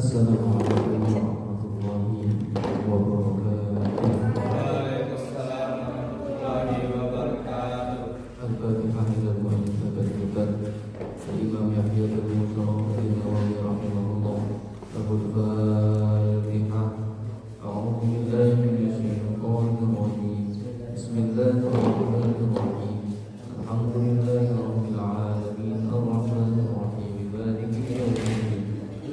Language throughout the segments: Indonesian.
Assalamualaikum warahmatullahi wabarakatuh. Waalaikumsalam warahmatullahi wabarakatuh. Al-Fatihah ila al-Mu'min Imam Yahya al-Mu'min Nawawi rahimahullah. Al-Fatihah. A'udzu billahi minasyaitonir rajim. Bismillahirrahmanirrahim. Alhamdulillahi rabbil alamin. Ar-rahmanir rahim. Maliki yaumiddin.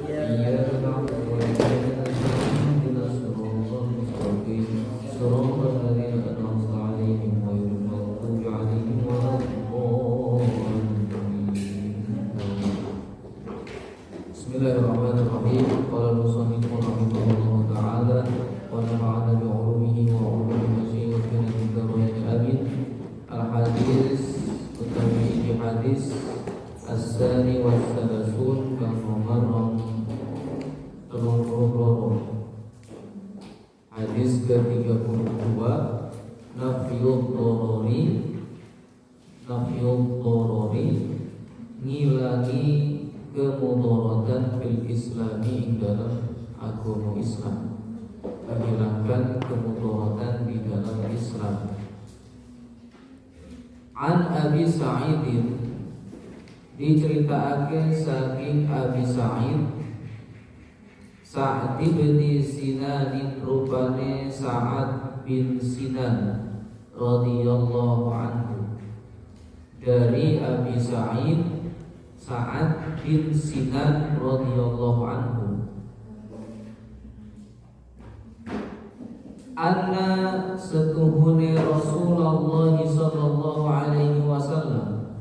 Iyyaka na'budu wa iyyaka nasta'in. Ihdinas siratal mustaqim. Siratal ladzina an'amta 'alaihim ghairil maghdubi 'alaihim waladdallin. Bismillahirrahmanirrahim. Qala al-musannif rahimahullahu ta'ala wa nafa'ana bi 'ulumihi wa 'ulumi masyayikhina fid dharain amin. Al-hadis utawi hadis as-sani wa as-salasun kang nomor 32. Hadis ke-32, nafiyul dorori ngilangi kemudaratan fil islami ing dalam agama Islam, menghilangkan kemudaratan di dalam Islam. An Abi Sa'idin, diceritakan saking Abi Sa'id, Sa'ad bin Sinan, rupane Sa'ad bin Sinan radhiyallahu anhu. Dari Abi Sa'id, Sa'ad bin Sinan radhiyallahu anhu, anna setuhune Rasulullah sallallahu alaihi wasallam,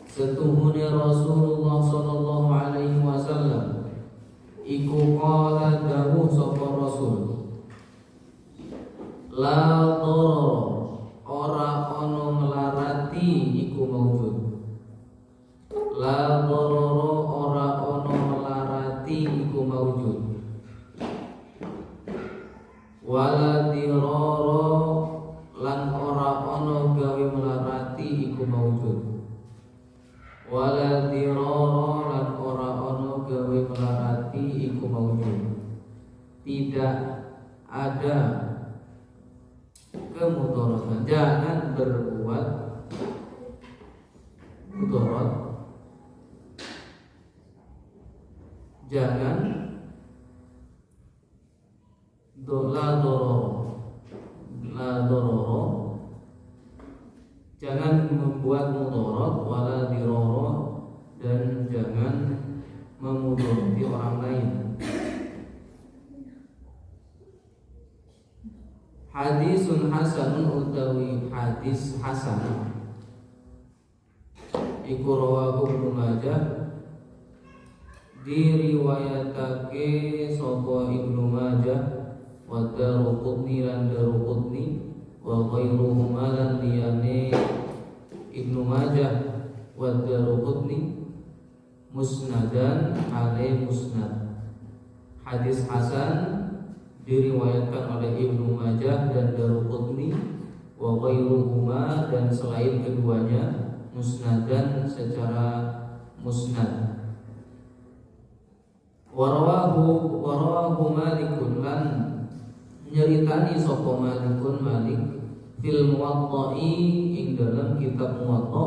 setuhune Rasulullah sallallahu alaihi wasallam iku qala dawuh sapa Rasul, la darara, ora ana nglarati iku maujud. La darara, ora ana nglarati iku maujud. Wala dirara, lan ora ana gawe melarati iku maujud. Wala dirara, lan ora ana gawe melarati iku maujud. Tidak ada kemudaratan, jangan berbuat mudarat, jangan la dororo, jangan membuat mudarat, wala diroro, dan jangan memudarati orang lain. Hadisun hasanun, utawi hadis hasan iku rawahu Ibnu Majah, diriwayatake sapa Ibnu Majah, wa Daruqutni lan Daruqutni, wa ghairuhuma lan liyane Ibnu Majah wa Daruqutni, musnadan ale musnad. Hadis hasan diriwayatkan oleh Ibnu Majah dan Daruqutni, wa ghairuhuma, dan selain keduanya, musnadan secara musnad. Warawahu Malikun, lan nyeritani sapa Malikun Malik fil Muwatta'i ing dalam kitab Muwatta,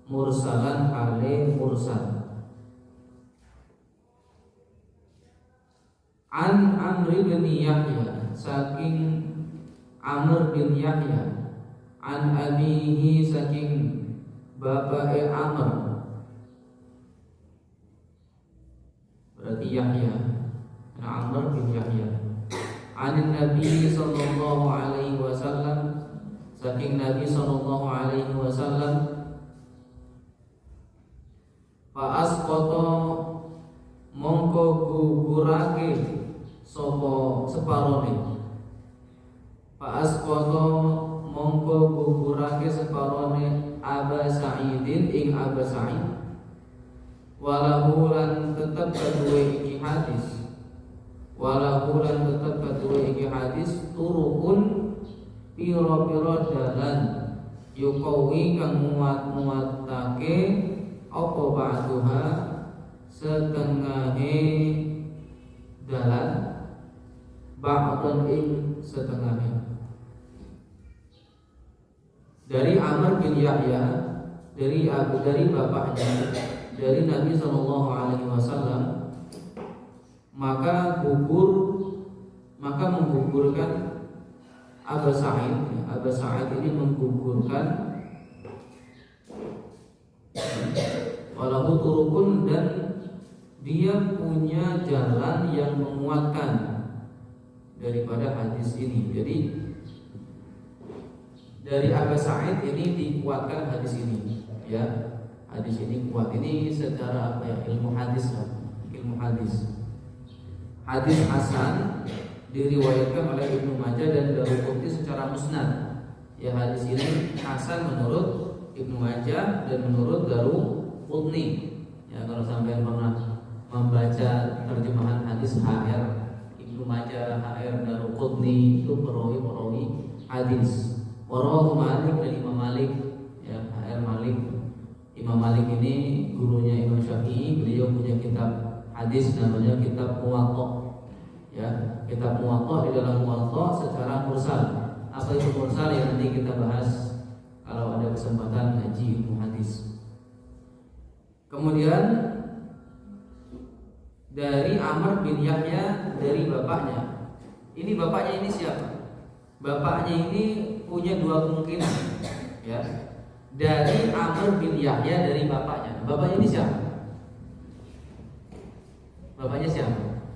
mursalan hale mursal. An Amr bin Yahya, saking Amr bin Yahya, an abihi, saking bapake Amr, berarti Yahya, Amr bin Yahya, an Nabi sallallahu alaihi wasallam, saking Nabi sallallahu alaihi wasallam, fa asqata, mongko gugurake sapa separone, fa asqata, mongko gugurake separone Aba Sa'idin ing Aba Sa'id, walahu lan tetep kedue iki hadis, walahu lan tetep kedue iki hadis, turukun pira-pira dalan, yukawi kang muat-muatake apa ba'duha setengahe ing setengahnya. Dari Amr bin Yahya, dari bapaknya, dari Nabi Shallallahu Alaihi Wasallam, maka menggugurkan Abu Sa'id. Abu Sa'id ini menggugurkan walau turukun, dan dia punya jalan yang menguatkan daripada hadis ini. Jadi dari Abu Sa'id ini dikuatkan hadis ini, ya. Hadis ini kuat, ini secara apa ya, ilmu hadis lah, ilmu hadis. Hadis hasan diriwayatkan oleh Ibnu Majah dan Daruqutni secara musnad. Ya, hadis ini hasan menurut Ibnu Majah dan menurut Daruqutni. Ya, kalau sampai pernah membaca terjemahan hadis HR Ibnu Majah, HR Daruqutni, itu perawi hadis. Warahu Malik dan Imam Malik, ya, HR Malik. Imam Malik ini gurunya Imam Syafi'i. Beliau punya kitab hadis namanya kitab Muwatta. Ya, kitab Muwatta, di dalam Muwatta secara mursal. Apa itu mursal yang nanti kita bahas kalau ada kesempatan ngaji ilmu hadis. Kemudian dari Amr bin Yahya, dari bapaknya. Ini bapaknya ini siapa? Bapaknya ini punya dua kemungkinan, ya. Dari Amr bin Yahya, dari bapaknya. Bapaknya ini siapa? Bapaknya siapa?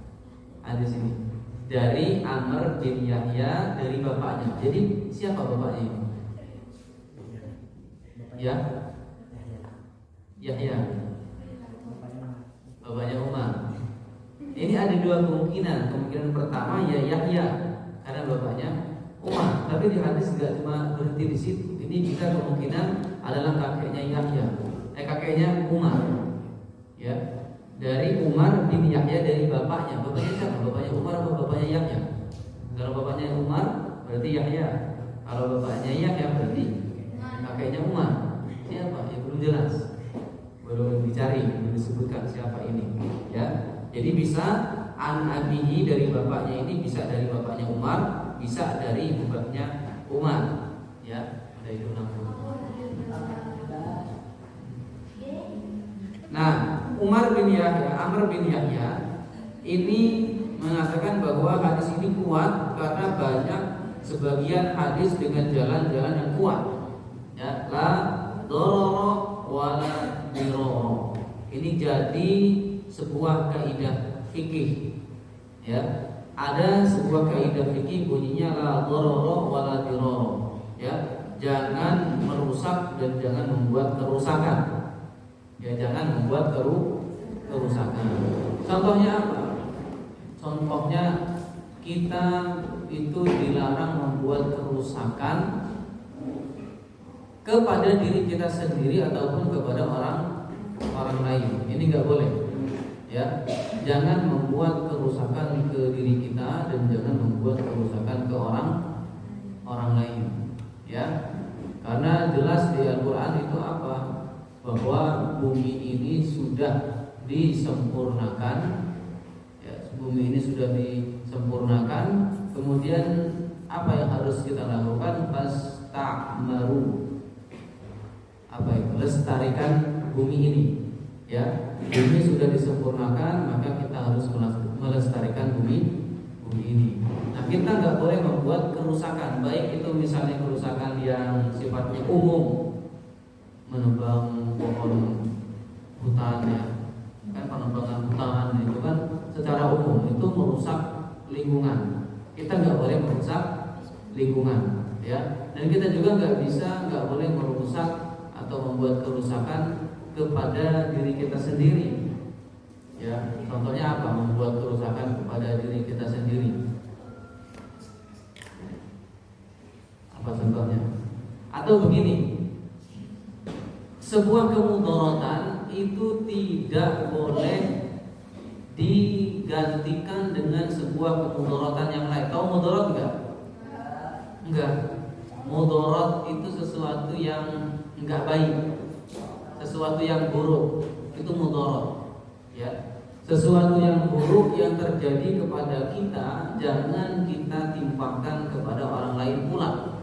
Ada sini. Dari Amr bin Yahya, dari bapaknya. Jadi siapa bapaknya ini? Ya, Yahya. Bapaknya Umar. Ini ada dua kemungkinan. Kemungkinan pertama ya Yahya, karena bapaknya Umar. Tapi di hadis tidak cuma berhenti di situ. Ini juga kemungkinan adalah kakeknya Yahya, kakeknya Umar. Ya, dari Umar bin Yahya, dari bapaknya. Bapaknya siapa? Bapaknya Umar atau bapaknya Yahya? Kalau bapaknya Umar berarti Yahya. Kalau bapaknya Yahya berarti kakeknya Umar. Siapa? Ya belum jelas. Belum dicari, belum disebutkan siapa ini. Ya. Jadi bisa an abihi, dari bapaknya ini, bisa dari bapaknya Umar, bisa dari bapaknya Umar. Ya, ada itu namanya. Nah, Umar bin Yahya, Amr bin Yahya ini mengatakan bahwa hadis ini kuat karena banyak sebagian hadis dengan jalan-jalan yang kuat. Ya, la dororo wala diroro. Ini jadi sebuah kaidah fikih. Ya, ada sebuah kaidah fikih bunyinya la dororo wala diroro. Ya, jangan merusak dan jangan membuat kerusakan. Ya, jangan membuat kerusakan. Contohnya apa? Contohnya kita itu dilarang membuat kerusakan kepada diri kita sendiri ataupun kepada orang lain. Ini nggak boleh. Ya, jangan membuat kerusakan ke diri kita dan jangan membuat kerusakan ke orang lain. Ya, karena jelas di Al-Quran itu apa? Bahwa bumi ini sudah disempurnakan, ya, bumi ini sudah disempurnakan. Kemudian apa yang harus kita lakukan? Fasta'maru. Apa itu? Lestarikan bumi ini. Ya, bumi sudah disempurnakan, maka kita harus melestarikan bumi ini. Nah, kita nggak boleh membuat kerusakan, baik itu misalnya kerusakan yang sifatnya umum, menebang pohon hutan, ya kan, penebangan hutan itu kan secara umum itu merusak lingkungan. Kita nggak boleh merusak lingkungan, ya. Dan kita juga nggak boleh merusak atau membuat kerusakan kepada diri kita sendiri. Ya, contohnya apa? Membuat kerusakan kepada diri kita sendiri. Apa contohnya? Atau begini, sebuah kemudaratan itu tidak boleh digantikan dengan sebuah kemudaratan yang lain. Tahu mudarat enggak? Enggak. Mudarat itu sesuatu yang enggak baik, sesuatu yang buruk, itu mudarat. Ya, Sesuatu yang buruk yang terjadi kepada kita jangan kita timpakan kepada orang lain pula.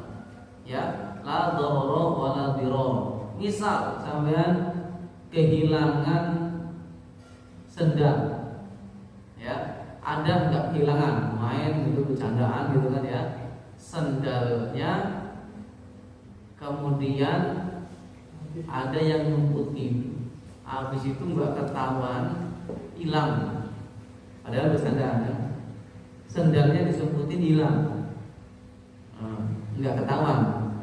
Ya, la dharara wa la dirar. Misal sampean kehilangan sendal. Ya, ada enggak kehilangan? Main gitu bercandaan gitu kan ya. Sendalnya kemudian ada yang numputin. Habis itu enggak ketahuan, hilang. Padahal bersandar kan? Sendalnya disumputin hilang, nggak ketahuan.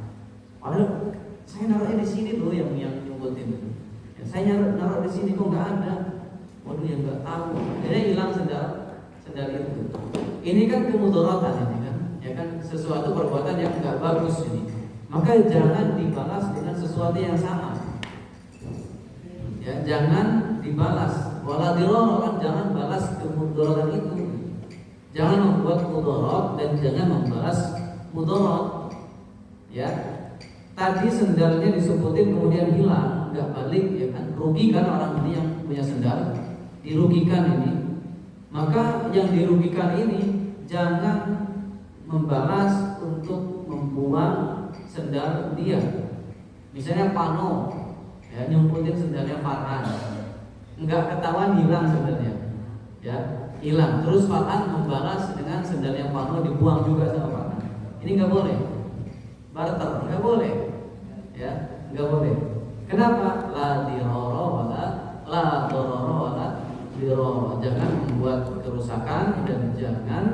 Padahal saya naruhnya di sini loh yang nyumputin. Ya, saya naruh di sini kok nggak ada. Waduh, yang nggak tahu. Jadi hilang sendal itu. Ini kan kemudaratan ini kan, ya kan sesuatu perbuatan yang nggak bagus ini. Maka jangan dibalas dengan sesuatu yang sama. Ya, jangan dibalas. Wala dirara, kan jangan balas kemudaratan itu. Jangan membuat mudarat dan jangan membalas mudarat. Ya. Tadi sendalnya disumputin kemudian hilang, enggak balik ya kan. Rugi kan orang ini yang punya sendal, dirugikan ini. Maka yang dirugikan ini jangan membalas untuk membuang sendal dia. Misalnya Pano ya nyumputin sendalnya Farhan, enggak ketahuan hilang sendalnya, ya hilang. Terus Farhan membalas dengan sendalnya Pano dibuang juga sama Farhan. Ini enggak boleh, barter enggak boleh, ya enggak boleh. Kenapa? La dirara wala la darara wala dirara. Jangan membuat kerusakan dan jangan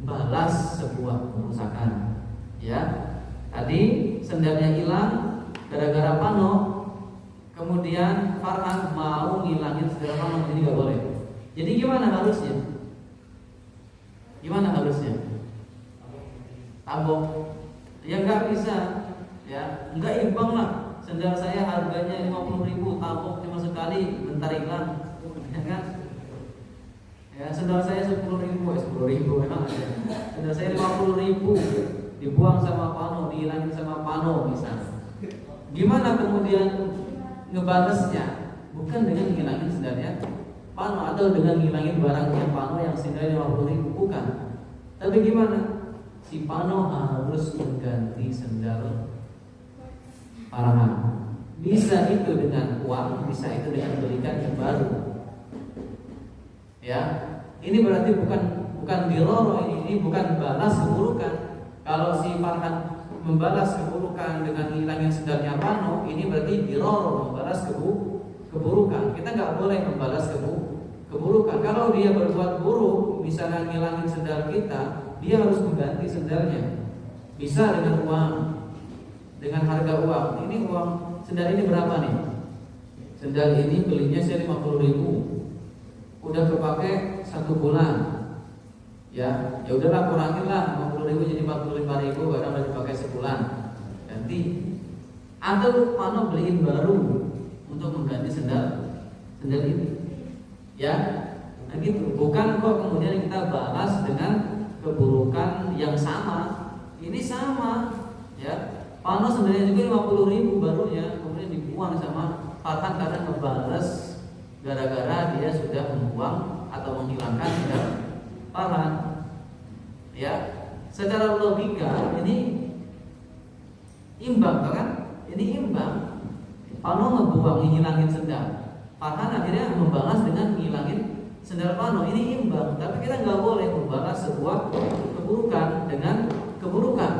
balas sebuah kerusakan. Ya, tadi sendalnya hilang gara-gara Pano. Kemudian Farhan mau ngilangin sendal Pano, ini nggak boleh. Jadi gimana harusnya? Tabok? Ya nggak bisa, ya nggak imbang lah. Sendal saya harganya 50.000, tabok cuma sekali, bentar hilang, ya kan? Ya sendal saya 10.000 emang ada. Sendal saya 50.000, dibuang sama Pano, dihilangin sama Pano misalnya. Gimana kemudian ngebalasnya? Bukan dengan ngilangin sendalnya Pano atau dengan ngilangin barangnya Pano yang sendalnya 50.000, bukan. Tapi gimana? Si Pano harus mengganti sendal Farhan. Bisa itu dengan uang, bisa itu dengan belikan yang baru. Ya, ini berarti bukan diroro, ini bukan balas keburukan. Kalau si Farhan membalas keburukan dengan hilangnya sendalnya Pano, ini berarti diroro, membalas keburukan. Kita nggak boleh membalas keburukan. Kalau dia berbuat buruk, misalnya ngilangin sendal kita, dia harus mengganti sendalnya. Bisa dengan uang, dengan harga uang. Ini uang sendal ini berapa nih? Sendal ini belinya saya 50.000. Udah kepake 1 bulan. Ya udahlah kurangin lah 50.000 jadi 45.000, barang udah dipakai sebulan. Ganti. Atau Pano beliin baru untuk mengganti sendal ini. Ya, nah gitu. Bukan kok kemudian kita balas dengan keburukan yang sama. Ini sama, ya. Pano sendalnya juga 50.000 barunya, kemudian dibuang sama Farhan karena ngebales gara-gara dia sudah membuang atau menghilangkan sendal Farhan. Ya, secara logika ini imbang kan? Ini imbang. Pano ngebuang ngilangin sendal, Farhan akhirnya membalas dengan ngilangin sendal Pano. Ini imbang, tapi kita nggak boleh membalas sebuah keburukan dengan keburukan.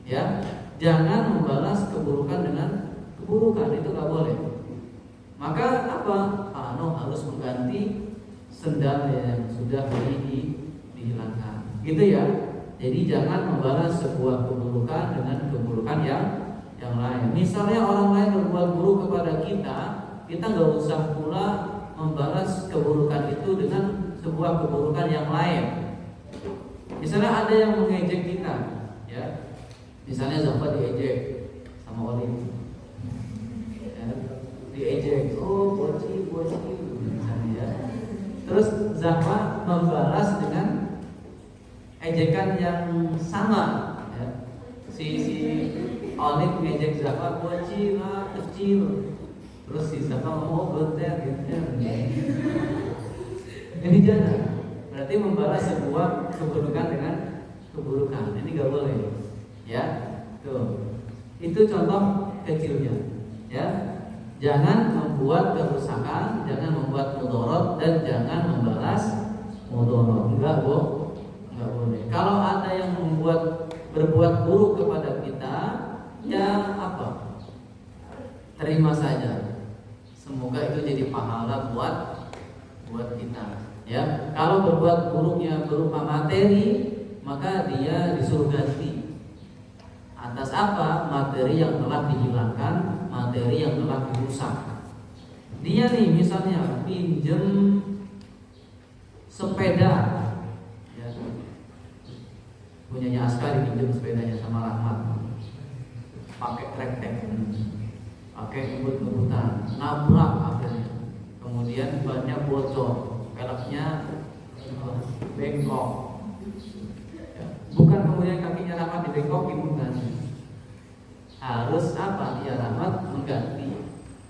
Ya, jangan membalas keburukan dengan keburukan, itu nggak boleh. Maka apa? Pano harus mengganti sendal yang sudah dihilangkan. Gitu ya. Jadi jangan membalas sebuah keburukan dengan keburukan yang lain. Misalnya orang lain berbuat buruk kepada kita nggak usah pula membalas keburukan itu dengan sebuah keburukan yang lain. Misalnya ada yang mengejek kita, ya. Misalnya Zafar diejek sama Oli, ya. Diejek, oh boci, misalnya, ya. Terus Zafar membalas dengan ejekan yang sama, ya. Si Oli mengejek Zafar, boci lah kecil. Terus si Zafar ngomong beter gitu. Bihijana berarti membalas sebuah keburukan dengan keburukan. Ini nggak boleh, ya. Tuh, itu contoh kecilnya, ya. Jangan membuat kerusakan, jangan membuat mudarat, dan jangan membalas mudarat. Enggak boleh. Kalau ada yang berbuat buruk kepada kita, ya apa? Terima saja. Semoga itu jadi pahala buat kita. Ya, kalau berbuat buruknya berupa materi, maka dia disuruh ganti. Atas apa? Materi yang telah dihilangkan, materi yang telah dirusak. Dia nih misalnya pinjem sepeda, ya. Punyanya Askari pinjem sepedanya sama Rahmat, pakai trek-trek, pakai ngebut-ngebutan, nabrak akhirnya. Kemudian bannya bocor, peleknya bengkok. Bukan kemudian kakinya Rahmat dibengkokin, bukan. Harus apa? Ya Rahmat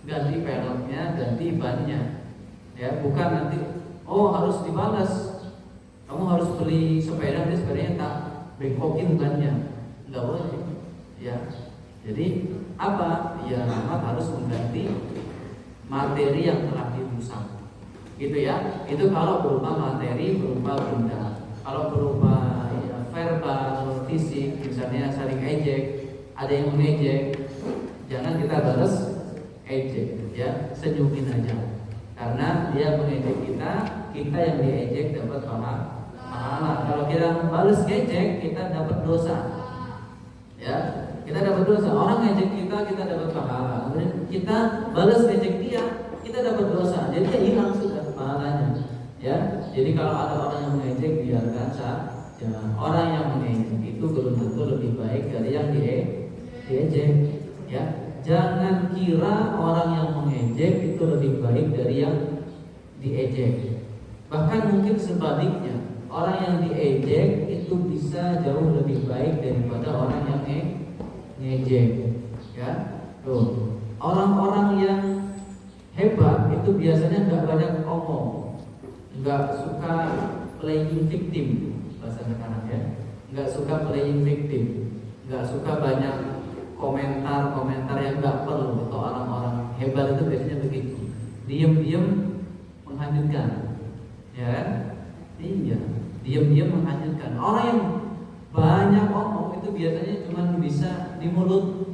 ganti peleknya, ganti bannya. Ya, bukan nanti harus dibalas. Kamu harus beli sepeda, nanti sepedanya tak bengkokin bannya. Enggak boleh. Ya. Jadi apa? Ya Rahmat harus mengganti materi yang telah dirusak. Gitu ya. Itu kalau berupa materi, berupa benda. Kalau berupa verbal, fisik, misalnya saling ejek, ada yang mengejek, jangan kita balas ejek, ya, senyumin aja. Karena dia mengejek kita yang diejek dapat pahala. Kalau kita balas ejek, kita dapat dosa. Ya, kita dapat dosa. Orang ngejek kita dapat pahala. Kemudian kita balas ejek dia, kita dapat dosa. Jadi dia hilang sudah pahalanya. Ya, jadi kalau ada orang yang mengejek, biarkan saja. Orang yang mengejek itu belum tentu lebih baik dari yang diejek, ya. Jangan kira orang yang mengejek itu lebih baik dari yang diejek. Bahkan mungkin sebaliknya, orang yang diejek itu bisa jauh lebih baik daripada orang yang ngejek, ya. Tuh, orang-orang yang hebat itu biasanya nggak banyak ngomong, nggak suka playing victim. Bahasa sekarang, ya, nggak suka playing victim, nggak suka banyak komentar yang nggak perlu. Itu orang-orang hebat itu biasanya begitu, diam-diam menghancurkan, ya, iya, diam-diam menghancurkan. Orang yang banyak omong itu biasanya cuma bisa di mulut,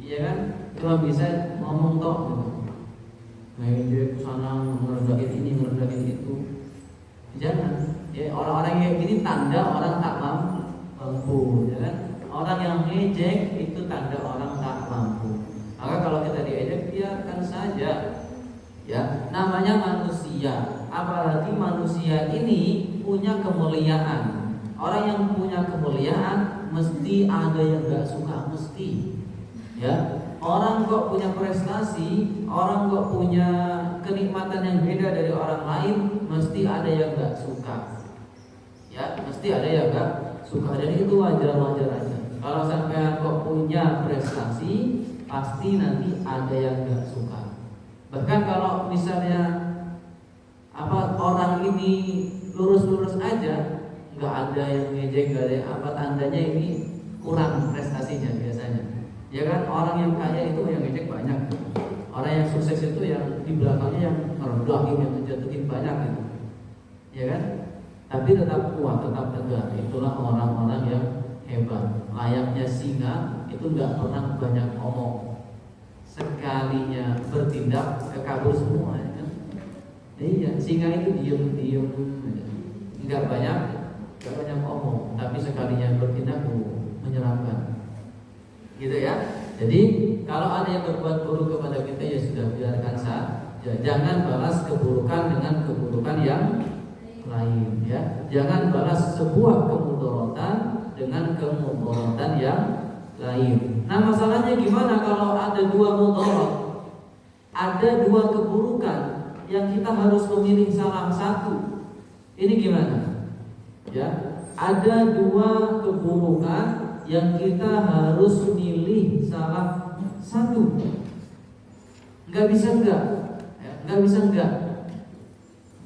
iya kan, cuma bisa ngomong tok, ngejek sana, merendahin ini, merendahin itu. Jangan. Ya, orang-orang yang gini tanda orang tak mampu, ya kan? Orang yang ngejek itu tanda orang tak mampu. Maka kalau kita diejek, biarkan saja. Ya, namanya manusia. Apalagi manusia ini punya kemuliaan. Orang yang punya kemuliaan mesti ada yang gak suka, mesti. Ya, orang kok punya prestasi, orang kok punya kenikmatan yang beda dari orang lain, mesti ada yang gak suka. Ya, mesti ada yang gak suka. Dan itu wajar-wajar aja. Kalau sampai kok punya prestasi, pasti nanti ada yang gak suka. Bahkan kalau misalnya orang ini lurus-lurus aja, nggak ada yang ngejek, nggak ada yang tandanya ini kurang prestasinya biasanya. Ya kan, orang yang kaya itu yang ngejek banyak. Orang yang sukses itu yang di belakangnya yang ngerendahin, yang menjatuhin banyak gitu. Ya kan? Tapi tetap kuat, tetap tegak. Itulah orang-orang yang hebat. Layaknya singa itu nggak pernah banyak omong. Sekalinya bertindak kabur semua, ya kan? Iya, singa itu diam-diam, nggak banyak omong. Tapi sekalinya bertindak menyeramkan. Gitu ya. Jadi kalau ada yang berbuat buruk kepada kita, ya sudah, biarkan saja. Jangan balas keburukan dengan keburukan yang lain, ya. Jangan balas sebuah kemudaratan dengan kemudaratan yang lain. Nah, masalahnya gimana kalau ada dua mudarat? Ada dua keburukan yang kita harus memilih salah satu. Ini gimana? Ya, ada dua keburukan yang kita harus milih salah satu. Nggak bisa enggak, ya, nggak bisa enggak.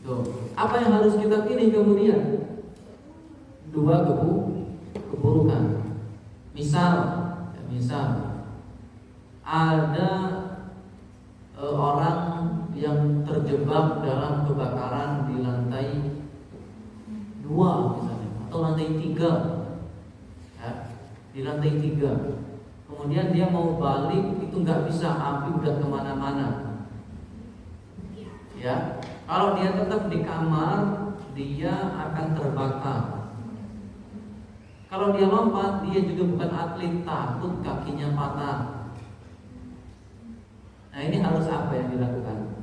Tuh, apa yang harus kita pilih kemudian? Dua keburukan. Misal ada orang yang terjebak dalam kebakaran di lantai 2 misalnya, atau lantai 3 ya, di lantai 3. Kemudian dia mau balik, itu nggak bisa, api udah kemana-mana ya. Kalau dia tetap di kamar, dia akan terbakar. Kalau dia lompat, dia juga bukan atlet, takut kakinya patah. Nah, ini harus apa yang dilakukan?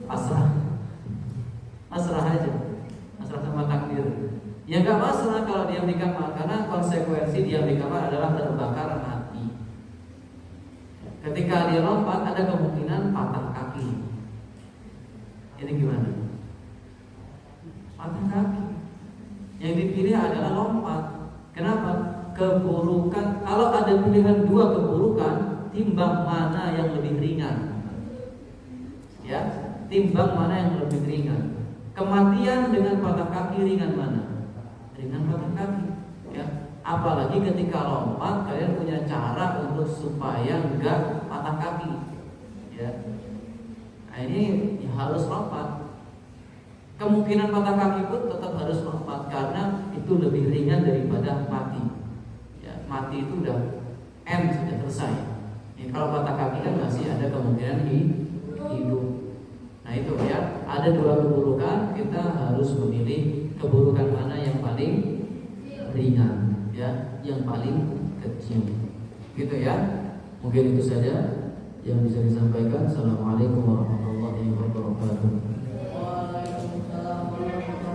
Pasrah aja, pasrah sama takdir. Ya nggak pasrah kalau diam di kamar, karena konsekuensi diam di kamar adalah terbakar mati. Ketika dia lompat, ada kemungkinan patah kaki. Ini gimana? Patah kaki. Yang dipilih adalah lompat. Kenapa? Keburukan. Kalau ada pilihan dua keburukan, timbang mana yang lebih ringan? Ya, timbang mana yang lebih ringan? Kematian dengan patah kaki ringan mana? Ringan patah kaki. Ya, apalagi ketika lompat, kalian punya cara untuk supaya enggak patah kaki. Ya, nah ini ya harus lompat. Kemungkinan patah kaki pun tetap harus lompat karena itu lebih ringan daripada mati. Ya, mati itu udah sudah selesai. Ya, kalau patah kaki kan masih ada kemungkinan hidup. Nah itu ya, ada dua keburukan, kita harus memilih keburukan mana yang paling ringan, ya, yang paling kecil. Gitu ya. Mungkin itu saja yang bisa disampaikan. Assalamualaikum warahmatullahi wabarakatuh.